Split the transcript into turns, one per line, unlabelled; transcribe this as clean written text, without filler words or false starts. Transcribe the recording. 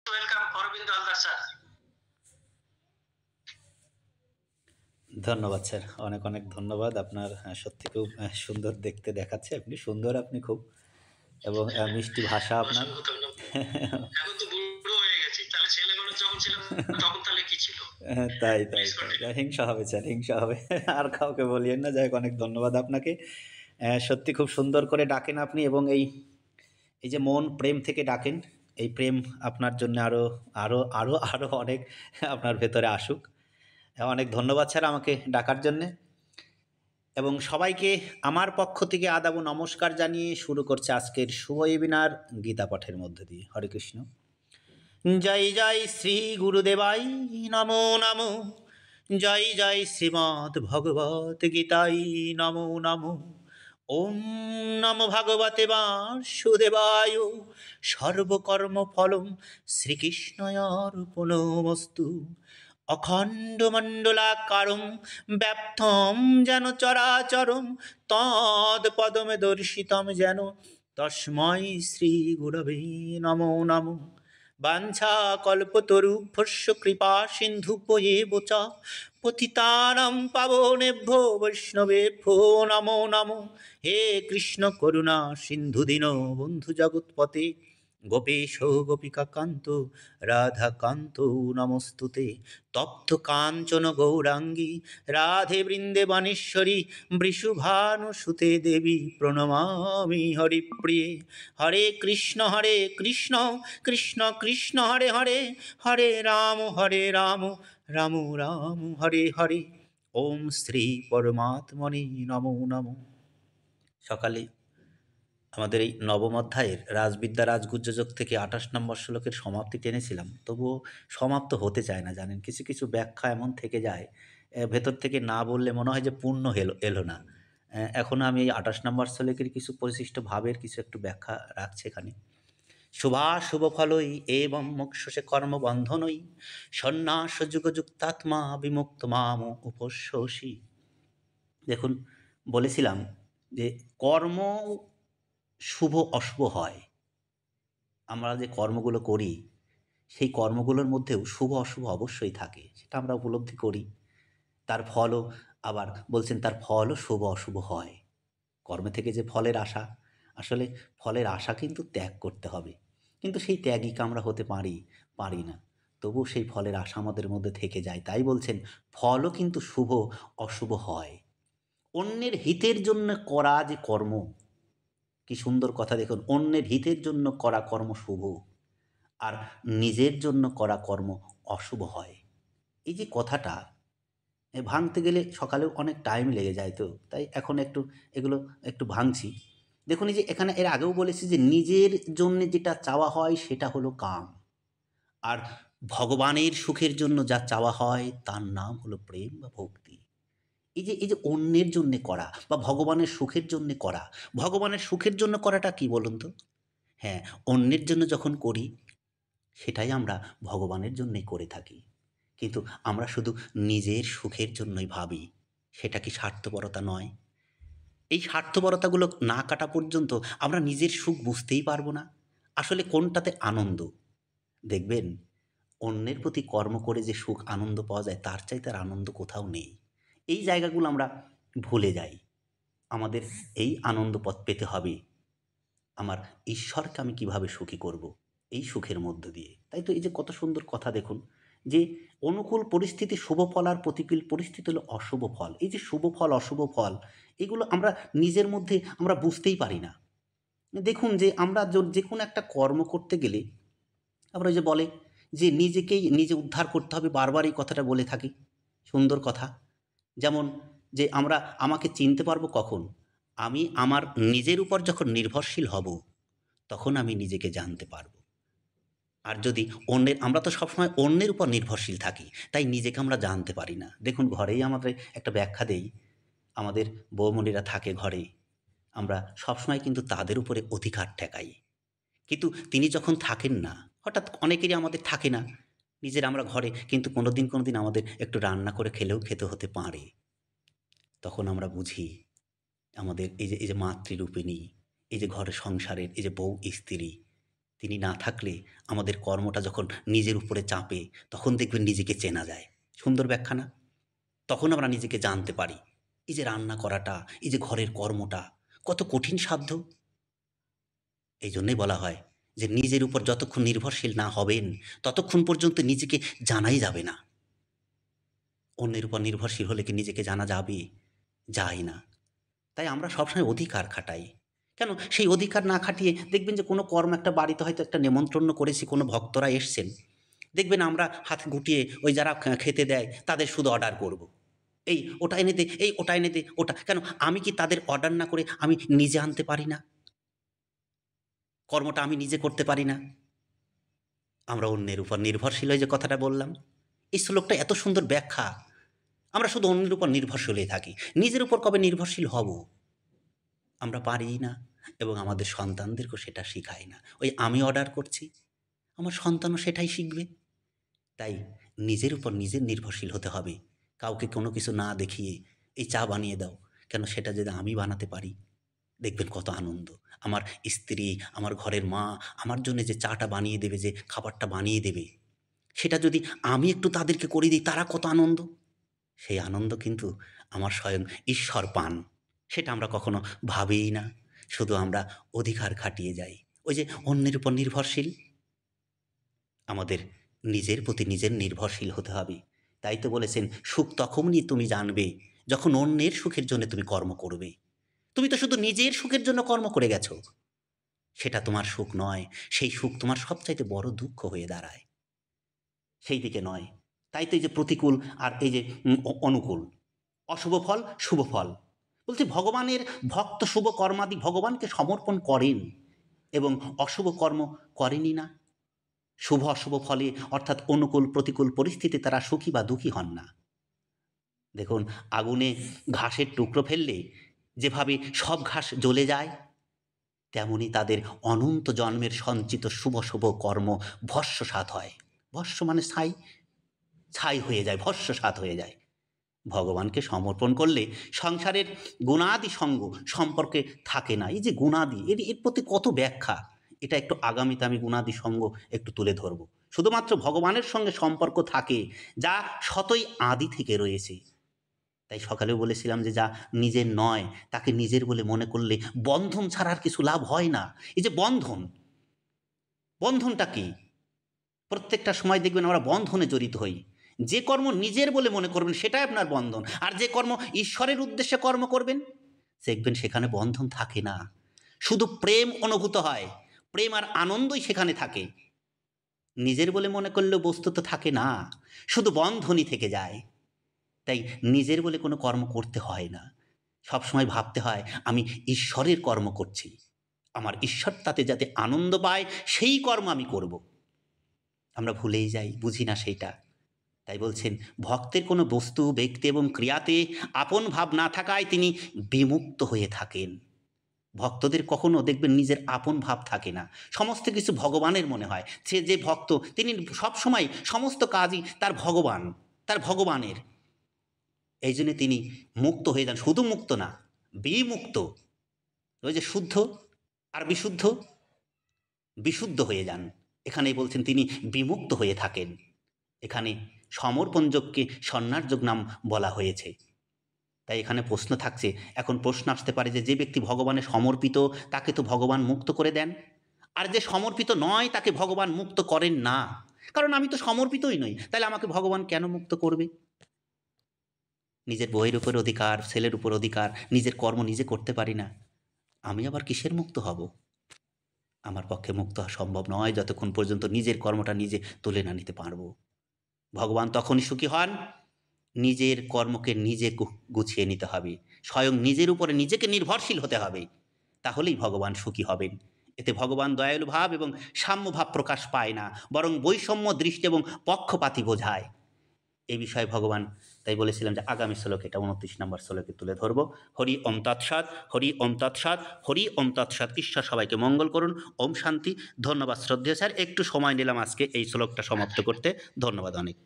Welcome Arabinda Haldar sir.
ধন্যবাদ sir, অনেক অনেক ধন্যবাদ। আপনার সত্যি খুব সুন্দর দেখতে দেখাচ্ছে। আপনি সুন্দর, আপনি খুব, এবং মিষ্টি ভাষা আপনার।
অসংখ্য ধন্যবাদ। এখন তো বুড়ো হয়ে গেছি, তাহলে ছেলে মানুষ যখন ছিলাম তখন তাহলে কি ছিল?
তাই তাই
প্লিজ
তাই
কন্টিনিউ।
হিংসা হবে স্যার, হিংসা হবে। আর কাউকে বলিয়েন না। যাই হোক, অনেক ধন্যবাদ আপনাকে। সত্যি খুব সুন্দর করে ডাকেন আপনি, এবং এই এই যে মন প্রেম থেকে ডাকেন, এই প্রেম আপনার জন্য আরো আরো আরো আরো অনেক আপনার ভেতরে আসুক। অনেক ধন্যবাদ স্যার আমাকে ডাকার জন্যে। এবং সবাইকে আমার পক্ষ থেকে আদাব ও নমস্কার জানিয়ে শুরু করছে আজকের শুভ ওয়েবিনার গীতা পাঠের মধ্য দিয়ে। হরে কৃষ্ণ। জয় জয় শ্রী গুরুদেবাই নমো নমো। জয় জয় শ্রীমদ্ ভগবত গীতাই নমো নমো। ওম নমো ভগবতে বাসুদেবায়। সর্বকর্ম ফলম শ্রীকৃষ্ণয়ার্পণমস্তু। অখণ্ড মণ্ডলাকারম ব্যাপ্তম যেন চরাচরম তৎপদমে দর্শিতম যেন। তস্মৈ শ্রী গুরবে নমো নমো। বাঞ্ছা কল্পতরুভ্যস্য কৃপা সিন্ধুভ্যেব চ পতিতানাং পাবনেভ্যো বৈষ্ণবেভ্যো নমো নমো। হে কৃষ্ণ করুণা সিন্ধু দীন বন্ধু জগৎপতে। গোপেশ গোপিকা কান্ত রাধাকান্ত নমস্তুতে। তপ্ত কাঞ্চন গৌরাঙ্গী রাধে বৃন্দেবানেশ্বরী বৃষভানুসুতে দেবী প্রণমামি হরিপ্রিয়ে। হরে কৃষ্ণ কৃষ্ণ কৃষ্ণ হরে হরে, হরে রাম রাম রাম হরে হরে। ওম শ্রী পরমাত্মনে নমো নমো। সকালে আমাদের এই নবম অধ্যায়ের রাজবিদ্যা রাজগুহ্যযোগ থেকে ২৮ নম্বর শ্লোকের সমাপ্তি টেনেছিলাম, তবুও সমাপ্ত হতে চায় না। জানেন, কিছু কিছু ব্যাখ্যা এমন থেকে যায়, ভেতর থেকে না বললে মনে হয় যে পূর্ণ এলো না। এখনও আমি এই ২৮ নম্বর শ্লোকের কিছু পরিশিষ্ট ভাবের কিছু একটু ব্যাখ্যা রাখছি এখানে। শুভ ফলই এবং মোক্ষসে কর্মবন্ধনই সন্ন্যাস যুগযুক্তাত্মা বিমুক্ত মাম উপস্যসি। দেখুন, বলেছিলাম যে কর্ম শুভ অশুভ হয়। আমরা যে কর্মগুলো করি, সেই কর্মগুলোর মধ্যেও শুভ অশুভ অবশ্যই থাকে, সেটা আমরা উপলব্ধি করি। তার ফলও আবার বলছেন, তার ফলও শুভ অশুভ হয়। কর্মে থেকে যে ফলের আশা, আসলে ফলের আশা কিন্তু ত্যাগ করতে হবে। কিন্তু সেই ত্যাগই কি আমরা হতে পারি না। তবু সেই ফলের আশা আমাদের মধ্যে থেকে যায়। তাই বলছেন, ফলও কিন্তু শুভ অশুভ হয়। অন্যের হিতের জন্য করা যে কর্ম, কি সুন্দর কথা দেখুন, অন্যের হিতের জন্য করা কর্ম শুভ, আর নিজের জন্য করা কর্ম অশুভ হয়। এই যে কথাটা ভাঙতে গেলে সকালেও অনেক টাইম লেগে যায়, তো তাই এখন একটু এগুলো একটু ভাঙছি। দেখুন, এই যে এখানে এর আগেও বলেছি যে নিজের জন্য যেটা চাওয়া হয় সেটা হলো কাম, আর ভগবানের সুখের জন্য যা চাওয়া হয় তার নাম হলো প্রেম বা ভক্তি। এই যে অন্যের জন্যে করা বা ভগবানের সুখের জন্যে করা, ভগবানের সুখের জন্য করাটা কি বলুন তো? হ্যাঁ, অন্যের জন্য যখন করি সেটাই আমরা ভগবানের জন্যই করে থাকি। কিন্তু আমরা শুধু নিজের সুখের জন্যই ভাবি, সেটা কি স্বার্থপরতা নয়? এই স্বার্থপরতাগুলো না কাটা পর্যন্ত আমরা নিজের সুখ বুঝতেই পারবো না। আসলে কোনটাতে আনন্দ? দেখবেন, অন্যের প্রতি কর্ম করে যে সুখ আনন্দ পাওয়া যায়, তার চাইতে আর আনন্দ কোথাও নেই। এই জায়গাগুলো আমরা ভুলে যাই। আমাদের এই আনন্দ পথ পেতে হবে, আমার ঈশ্বরকে আমি কিভাবে সুখী করব, এই সুখের মধ্য দিয়ে। তাই তো এই যে কত সুন্দর কথা দেখুন, যে অনুকূল পরিস্থিতি শুভ ফল, আর প্রতিকূল পরিস্থিতি হলো অশুভ ফল। এই যে শুভ ফল অশুভ ফল, এগুলো আমরা নিজের মধ্যে আমরা বুঝতেই পারি না। দেখুন, যে আমরা যে কোনো একটা কর্ম করতে গেলে আমরা ওই যে বলে যে নিজেকেই নিজে উদ্ধার করতে হবে, বারবার এই কথাটা বলে থাকি। সুন্দর কথা। যেমন যে আমাকে চিনতে পারবো কখন? আমি আমার নিজের উপর যখন নির্ভরশীল হব, তখন আমি নিজেকে জানতে পারবো। আর যদি আমরা তো সবসময় অন্যের উপর নির্ভরশীল থাকি, তাই নিজেকে আমরা জানতে পারি না। দেখুন, ঘরেই আমাদের একটা ব্যাখ্যা দেই। আমাদের বৌমণিরা থাকে ঘরে, আমরা সবসময় কিন্তু তাদের উপরে অধিকার ঠেকাই। কিন্তু তিনি যখন থাকেন না, হঠাৎ অনেকেরই আমাদের থাকে না, নিজের আমরা ঘরে, কিন্তু কোনোদিন আমাদের একটু রান্না করে খেতে হতে পারে। তখন আমরা বুঝি আমাদের এই যে মাতৃরূপিণী, এই যে ঘরে সংসারের এই যে বউ স্ত্রী, তিনি না থাকলে আমাদের কর্মটা যখন নিজের উপরে চাপে, তখন দেখবেন নিজেকে চেনা যায়। সুন্দর ব্যাখ্যা না? তখন আমরা নিজেকে জানতে পারি। এই যে রান্না করাটা, এই যে ঘরের কর্মটা কত কঠিন সাধ্য। এই জন্যই বলা হয় যে নিজের উপর যতক্ষণ নির্ভরশীল না হবেন, ততক্ষণ পর্যন্ত নিজেকে জানাই যাবে না। অন্যের উপর নির্ভরশীল হলে কি নিজেকে জানা যাবে? যায় না। তাই আমরা সবসময় অধিকার খাটাই। কেন? সেই অধিকার না খাটিয়ে দেখবেন যে কোনো কর্ম, একটা বাড়িতে হয়তো একটা নেমন্ত্রণ করেছি, কোনো ভক্তরা এসছেন। দেখবেন আমরা হাত গুটিয়ে ওই যারা খেতে দেয় তাদের শুধু অর্ডার করব। এই ওটা এনে দে, এই ওটা এনে দে, ওটা। কেন? আমি কি তাদের অর্ডার না করে আমি নিজে আনতে পারি না? কর্মটা আমি নিজে করতে পারি না? আমরা অন্যের উপর নির্ভরশীল হয়ে যে কথাটা বললাম, এই শ্লোকটা এত সুন্দর ব্যাখ্যা। আমরা শুধু অন্যের উপর নির্ভরশীল হয়ে থাকি। নিজের উপর কবে নির্ভরশীল হব? আমরা পারিই না, এবং আমাদের সন্তানদেরকেও সেটা শিখাই না। ওই আমি অর্ডার করছি, আমার সন্তানও সেটাই শিখবে। তাই নিজের উপর নিজের নির্ভরশীল হতে হবে। কাউকে কোনো কিছু না দেখিয়ে এই চা বানিয়ে দাও, কেন? সেটা যদি আমি বানাতে পারি, দেখবেন কত আনন্দ। আমার স্ত্রী, আমার ঘরের মা আমার জন্যে যে চাটা বানিয়ে দেবে, যে খাবারটা বানিয়ে দেবে, সেটা যদি আমি একটু তাদেরকে করে দিই, তারা কত আনন্দ। সেই আনন্দ কিন্তু আমার স্বয়ং ঈশ্বর পান। সেটা আমরা কখনো ভাবিই না। শুধু আমরা অধিকার খাটিয়ে যাই। ওই যে অন্যের উপর নির্ভরশীল। আমাদের নিজের প্রতি নিজের নির্ভরশীল হতে হবে। তাই তো বলেছেন, সুখ তখনই তুমি জানবে যখন অন্যের সুখের জন্য তুমি কর্ম করবে। তুমি তো শুধু নিজের সুখের জন্য কর্ম করে গেছো। সেটা তোমার সুখ নয়। সেই সুখ তোমার সবচাইতে বড় দুঃখ হয়ে দাঁড়ায়। সেই দিকে নয়। তাই তো এই যে প্রতিকূল আর এই যে অনুকূল, অশুভ ফল, শুভ ফল। বলছে ভগবানের ভক্ত শুভ কর্মাদি ভগবানকে সমর্পণ করেন এবং অশুভ কর্ম করেনই না। শুভ অশুভ ফলে, অর্থাৎ অনুকূল প্রতিকূল পরিস্থিতি তারা সুখী বা দুঃখী হন না। দেখুন, আগুনে ঘাসের টুকরো ফেললে যেভাবে সব ঘাস জ্বলে যায়, তেমনি তাদের অনন্ত জন্মের সঞ্চিত শুভ শুভ কর্ম ভস্মসাৎ হয়। ভস্ম মানে ছাই, ছাই হয়ে যায়, ভস্মসাৎ হয়ে যায়। ভগবানকে সমর্পণ করলে সংসারের গুণাদি সঙ্গ সম্পর্কে থাকে না। এই যে গুণাদি, এর প্রতি কত ব্যাখ্যা, এটা একটু আগামীতে আমি গুণাদি সঙ্গ একটু তুলে ধরব। শুধুমাত্র ভগবানের সঙ্গে সম্পর্ক থাকে যা সতই আদি থেকে রয়েছে। তাই সকালেও বলেছিলাম যে যা নিজের নয় তাকে নিজের বলে মনে করলে বন্ধন ছাড়া আর কিছু লাভ হয় না। এই যে বন্ধন, বন্ধনটা কি? প্রত্যেকটা সময় দেখবেন আমরা বন্ধনে জড়িত হই। যে কর্ম নিজের বলে মনে করবেন সেটাই আপনার বন্ধন, আর যে কর্ম ঈশ্বরের উদ্দেশ্যে কর্ম করবেন, দেখবেন সেখানে বন্ধন থাকে না। শুধু প্রেম অনুভূত হয়, প্রেম আর আনন্দই সেখানে থাকে। নিজের বলে মনে করলেও বস্তুত থাকে না, শুধু বন্ধনই থেকে যায়। তাই নিজের বলে কোনো কর্ম করতে হয় না। সবসময় ভাবতে হয় আমি ঈশ্বরের কর্ম করছি, আমার ঈশ্বর তাতে যাতে আনন্দ পায় সেই কর্ম আমি করব। আমরা ভুলেই যাই, বুঝি না সেইটা। তাই বলছেন, ভক্তের কোনো বস্তু, ব্যক্তি এবং ক্রিয়াতে আপন ভাব না থাকায় তিনি বিমুক্ত হয়ে থাকেন। ভক্তদের কখনো দেখবেন নিজের আপন ভাব থাকে না, সমস্ত কিছু ভগবানের মনে হয়। সে যে ভক্ত, তিনি সবসময় সমস্ত কাজই তার ভগবান, তার ভগবানের। এই জন্য তিনি মুক্ত হয়ে যান। শুধু মুক্ত না, বিমুক্ত। ওই যে শুদ্ধ আর বিশুদ্ধ, বিশুদ্ধ হয়ে যান। এখানেই বলছেন তিনি বিমুক্ত হয়ে থাকেন। এখানে সমর্পণযোগকে সন্ন্যাসযোগ নাম বলা হয়েছে। তাই এখানে প্রশ্ন থাকছে, এখন প্রশ্ন আসতে পারে যে যে ব্যক্তি ভগবানের সমর্পিত তাকে তো ভগবান মুক্ত করে দেন, আর যে সমর্পিত নয় তাকে ভগবান মুক্ত করেন না। কারণ আমি তো সমর্পিতই নই, তাহলে আমাকে ভগবান কেন মুক্ত করবে? নিজের বইয়ের উপর অধিকার, ছেলের উপর অধিকার, নিজের কর্ম নিজে করতে পারি না, আমি আবার কিসের মুক্ত হব? আমার পক্ষে মুক্ত হওয়া সম্ভব নয় যতক্ষণ পর্যন্ত নিজের কর্মটা নিজে তুলে না নিতে পারবো। ভগবান তখনই সুখী হন, নিজের কর্মকে নিজে গুছিয়ে নিতে হবে, স্বয়ং নিজের উপরে নিজেকে নির্ভরশীল হতে হবে। তাহলেই ভগবান সুখী হবেন। এতে ভগবান দয়ালু ভাব এবং সাম্য ভাব প্রকাশ পায় না, বরং বৈষম্য দৃষ্টি এবং পক্ষপাতী বোঝায়। এই বিষয়ে ভগবান তাই বলেছিলাম যে আগামী শ্লোকে, এটা 29 নম্বর শ্লোকে তুলে ধরব। হরি ওম তৎসৎ, হরি ওম তৎসৎ, হরি ওম তৎসৎ। ঈশ্বর সবাইকে মঙ্গল করুন। ওম শান্তি। ধন্যবাদ শ্রদ্ধেয় স্যার, একটু সময় নিলাম আজকে এই শ্লোকটা সমাপ্ত করতে। ধন্যবাদ অনেক।